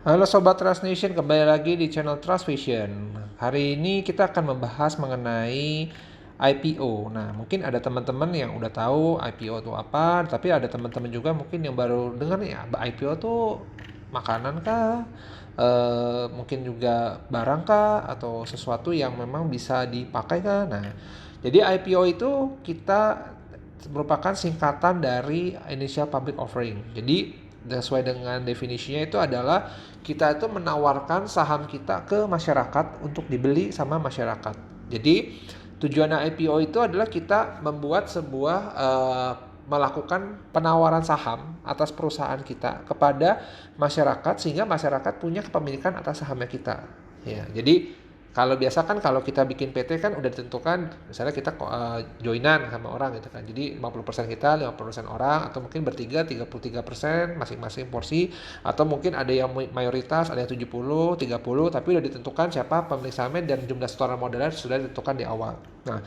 Halo Sobat Trust Nation, kembali lagi di channel Trust Vision. Hari ini kita akan membahas mengenai IPO. Nah, mungkin ada teman-teman yang udah tahu IPO itu apa, tapi ada teman-teman juga mungkin yang baru dengar nih, IPO itu makanan kah? Mungkin juga barang kah? Atau sesuatu yang memang bisa dipakai kah? Nah, jadi IPO itu kita merupakan singkatan dari Initial Public Offering. Jadi sesuai dengan definisinya itu adalah kita itu menawarkan saham kita ke masyarakat untuk dibeli sama masyarakat. Jadi tujuan IPO itu adalah kita membuat sebuah melakukan penawaran saham atas perusahaan kita kepada masyarakat sehingga masyarakat punya kepemilikan atas sahamnya kita. Ya, jadi kalau biasa kan kalau kita bikin PT kan udah ditentukan misalnya kita joinan sama orang gitu kan. Jadi 50% kita, 50% orang atau mungkin bertiga 33% masing-masing porsi atau mungkin ada yang mayoritas, ada yang 70, 30 tapi udah ditentukan siapa pemilik sahamnya dan jumlah setoran modalnya sudah ditentukan di awal. Nah,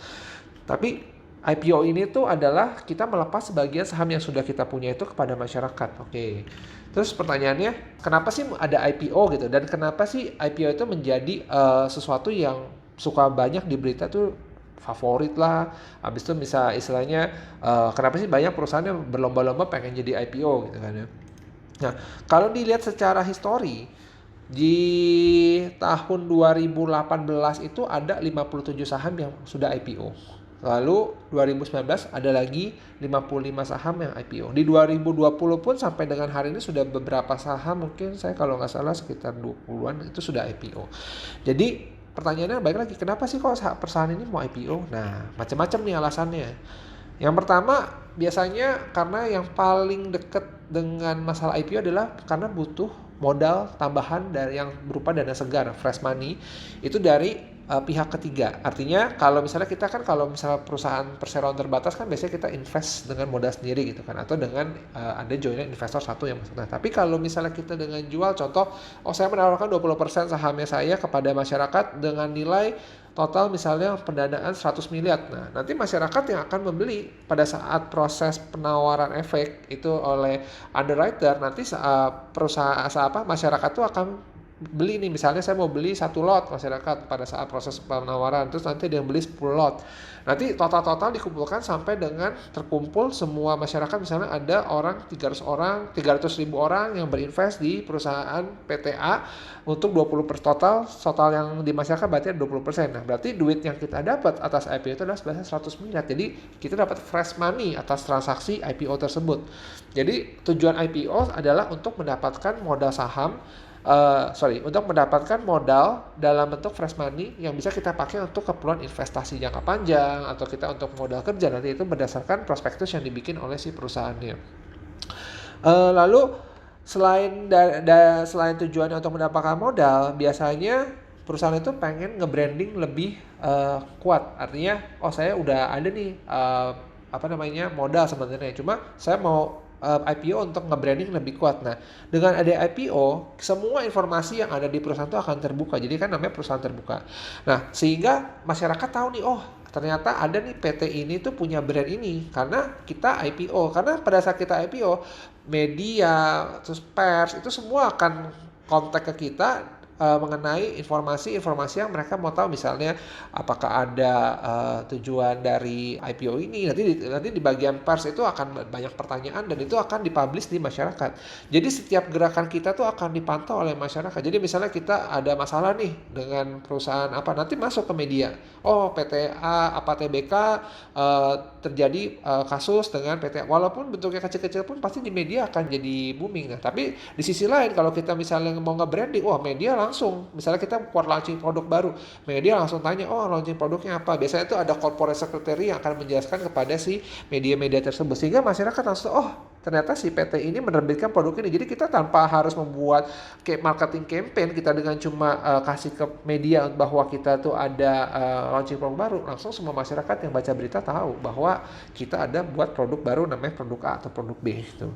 tapi IPO ini tuh adalah kita melepas sebagian saham yang sudah kita punya itu kepada masyarakat. Oke. Terus pertanyaannya, kenapa sih ada IPO gitu? Dan kenapa sih IPO itu menjadi sesuatu yang suka banyak di berita tuh favorit lah. Habis itu bisa istilahnya kenapa sih banyak perusahaan yang berlomba-lomba pengen jadi IPO gitu kan ya. Nah, kalau dilihat secara histori di tahun 2018 itu ada 57 saham yang sudah IPO. Lalu 2019 ada lagi 55 saham yang IPO. Di 2020 pun sampai dengan hari ini sudah beberapa saham, mungkin saya kalau nggak salah sekitar 20-an itu sudah IPO. Jadi pertanyaannya balik lagi, kenapa sih kok perusahaan ini mau IPO? Nah, macam-macam nih alasannya. Yang pertama biasanya karena yang paling dekat dengan masalah IPO adalah karena butuh modal tambahan dari yang berupa dana segar, fresh money, itu dari pihak ketiga. Artinya kalau misalnya kita kan kalau misalnya perusahaan perseroan terbatas kan biasanya kita invest dengan modal sendiri gitu kan atau dengan ada joinan investor satu yang masuk. Nah, tapi kalau misalnya kita dengan jual contoh, saya menawarkan 20% sahamnya saya kepada masyarakat dengan nilai total misalnya pendanaan 100 miliar. Nah, nanti masyarakat yang akan membeli pada saat proses penawaran efek itu oleh underwriter, nanti perusahaan masyarakat itu akan beli nih, misalnya saya mau beli 1 lot masyarakat pada saat proses penawaran, terus nanti dia beli 10 lot. Nanti total dikumpulkan sampai dengan terkumpul semua masyarakat, misalnya ada orang 300.000 orang yang berinvest di perusahaan PTA untuk 20% total yang di masyarakat berarti ada 20%. Nah, berarti duit yang kita dapat atas IPO itu adalah sebesar 100 miliar. Jadi kita dapat fresh money atas transaksi IPO tersebut. Jadi tujuan IPO adalah untuk mendapatkan modal saham untuk mendapatkan modal dalam bentuk fresh money yang bisa kita pakai untuk keperluan investasi jangka panjang atau kita untuk modal kerja, nanti itu berdasarkan prospektus yang dibikin oleh si perusahaannya. Lalu selain tujuannya untuk mendapatkan modal, biasanya perusahaan itu pengen nge-branding lebih kuat. Artinya, saya udah ada nih modal sebenarnya, cuma saya mau IPO untuk nge-branding lebih kuat. Nah, dengan ada IPO, semua informasi yang ada di perusahaan itu akan terbuka. Jadi kan namanya perusahaan terbuka. Nah, sehingga masyarakat tahu nih, ternyata ada nih PT ini tuh punya brand ini karena kita IPO. Karena pada saat kita IPO, media, terus pers itu semua akan kontak ke kita mengenai informasi yang mereka mau tahu, misalnya apakah ada tujuan dari IPO ini. Nanti di bagian pers itu akan banyak pertanyaan dan itu akan dipublish di masyarakat. Jadi setiap gerakan kita tuh akan dipantau oleh masyarakat. Jadi misalnya kita ada masalah nih dengan perusahaan apa, nanti masuk ke media. PTA TBK terjadi kasus dengan PT, walaupun bentuknya kecil-kecil pun pasti di media akan jadi booming. Nah, tapi di sisi lain kalau kita misalnya mau nge-branding, media langsung, misalnya kita buat launching produk baru, media langsung tanya, launching produknya apa. Biasanya itu ada corporate secretary yang akan menjelaskan kepada si media-media tersebut, sehingga masyarakat langsung, ternyata si PT ini menerbitkan produk ini. Jadi kita tanpa harus membuat marketing campaign, kita dengan cuma kasih ke media bahwa kita tuh ada launching produk baru, langsung semua masyarakat yang baca berita tahu bahwa kita ada buat produk baru namanya produk A atau produk B gitu.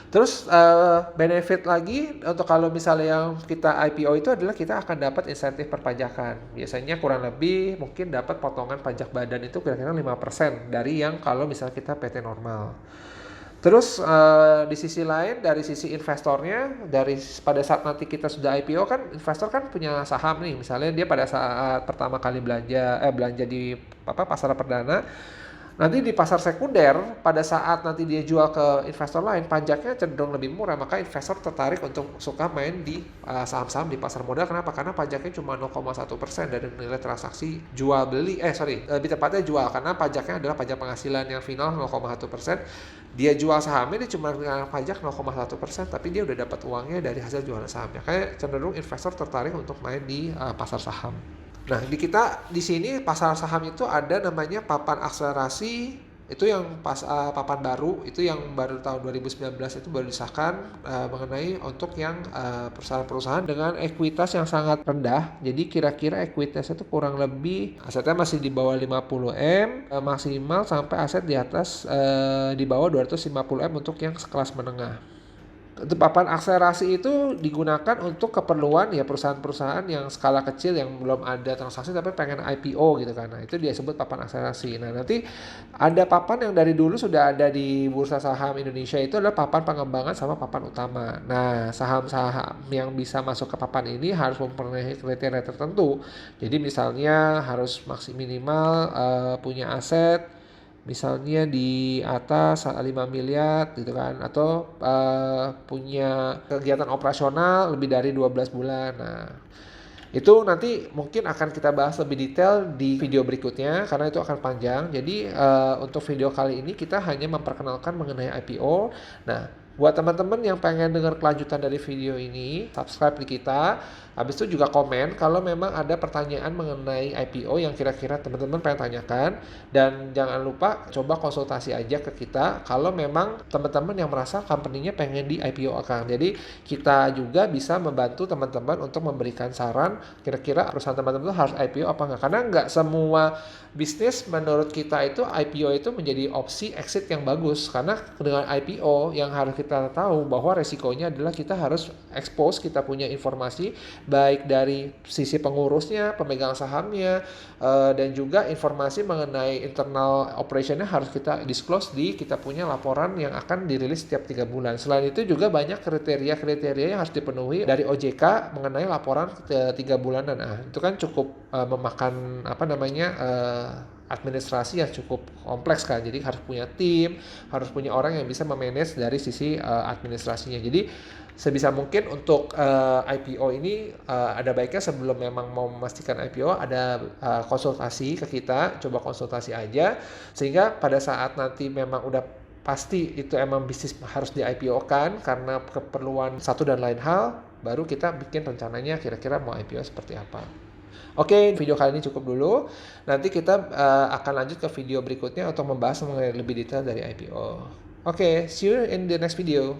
Terus benefit lagi untuk kalau misalnya yang kita IPO itu adalah kita akan dapat insentif perpajakan. Biasanya kurang lebih mungkin dapat potongan pajak badan itu kira-kira 5% dari yang kalau misalnya kita PT normal. Terus di sisi lain dari sisi investornya, pada saat nanti kita sudah IPO kan investor kan punya saham nih, misalnya dia pada saat pertama kali belanja di pasar perdana. Nanti di pasar sekunder, pada saat nanti dia jual ke investor lain, pajaknya cenderung lebih murah, maka investor tertarik untuk suka main di saham-saham di pasar modal. Kenapa? Karena pajaknya cuma 0,1% dari nilai transaksi jual beli. Lebih tepatnya jual, karena pajaknya adalah pajak penghasilan yang final 0,1%. Dia jual sahamnya dia cuma dengan pajak 0,1%, tapi dia udah dapat uangnya dari hasil jualan sahamnya. Kayak cenderung investor tertarik untuk main di pasar saham. Nah, di sini pasar saham itu ada namanya papan akselerasi, itu yang papan baru, itu yang baru tahun 2019 itu baru disahkan mengenai untuk yang perusahaan-perusahaan dengan ekuitas yang sangat rendah. Jadi kira-kira ekuitasnya itu kurang lebih asetnya masih di bawah 50M, maksimal sampai aset di atas di bawah 250M untuk yang sekelas menengah. Papan akselerasi itu digunakan untuk keperluan ya perusahaan-perusahaan yang skala kecil yang belum ada transaksi tapi pengen IPO gitu kan. Nah, itu dia sebut papan akselerasi. Nah, nanti ada papan yang dari dulu sudah ada di Bursa Saham Indonesia, itu adalah papan pengembangan sama papan utama. Nah, saham-saham yang bisa masuk ke papan ini harus mempunyai kriteria tertentu. Jadi misalnya harus minimal punya aset misalnya di atas 5 miliar gitu kan, atau punya kegiatan operasional lebih dari 12 bulan. Nah, itu nanti mungkin akan kita bahas lebih detail di video berikutnya karena itu akan panjang. Jadi untuk video kali ini kita hanya memperkenalkan mengenai IPO. Nah, buat teman-teman yang pengen dengar kelanjutan dari video ini, subscribe di kita. Habis itu juga komen kalau memang ada pertanyaan mengenai IPO yang kira-kira teman-teman pengen tanyakan. Dan jangan lupa coba konsultasi aja ke kita kalau memang teman-teman yang merasa company-nya pengen di IPO akan. Jadi kita juga bisa membantu teman-teman untuk memberikan saran kira-kira perusahaan teman-teman itu harus IPO apa enggak. Karena enggak semua bisnis menurut kita itu IPO itu menjadi opsi exit yang bagus. Karena dengan IPO yang harus kita tahu bahwa resikonya adalah kita harus expose, kita punya informasi baik dari sisi pengurusnya, pemegang sahamnya, dan juga informasi mengenai internal operationnya harus kita disclose kita punya laporan yang akan dirilis setiap 3 bulan. Selain itu juga banyak kriteria-kriteria yang harus dipenuhi dari OJK mengenai laporan 3 bulanan. Nah, itu kan cukup memakan administrasi yang cukup kompleks kan. Jadi harus punya tim, harus punya orang yang bisa memanage dari sisi administrasinya. Jadi sebisa mungkin untuk IPO ini ada baiknya sebelum memang mau memastikan IPO ada konsultasi ke kita, coba konsultasi aja sehingga pada saat nanti memang udah pasti itu emang bisnis harus di IPO-kan karena keperluan satu dan lain hal, baru kita bikin rencananya kira-kira mau IPO seperti apa. Oke, video kali ini cukup dulu. Nanti kita akan lanjut ke video berikutnya untuk membahas mengenai lebih detail dari IPO. Oke, see you in the next video.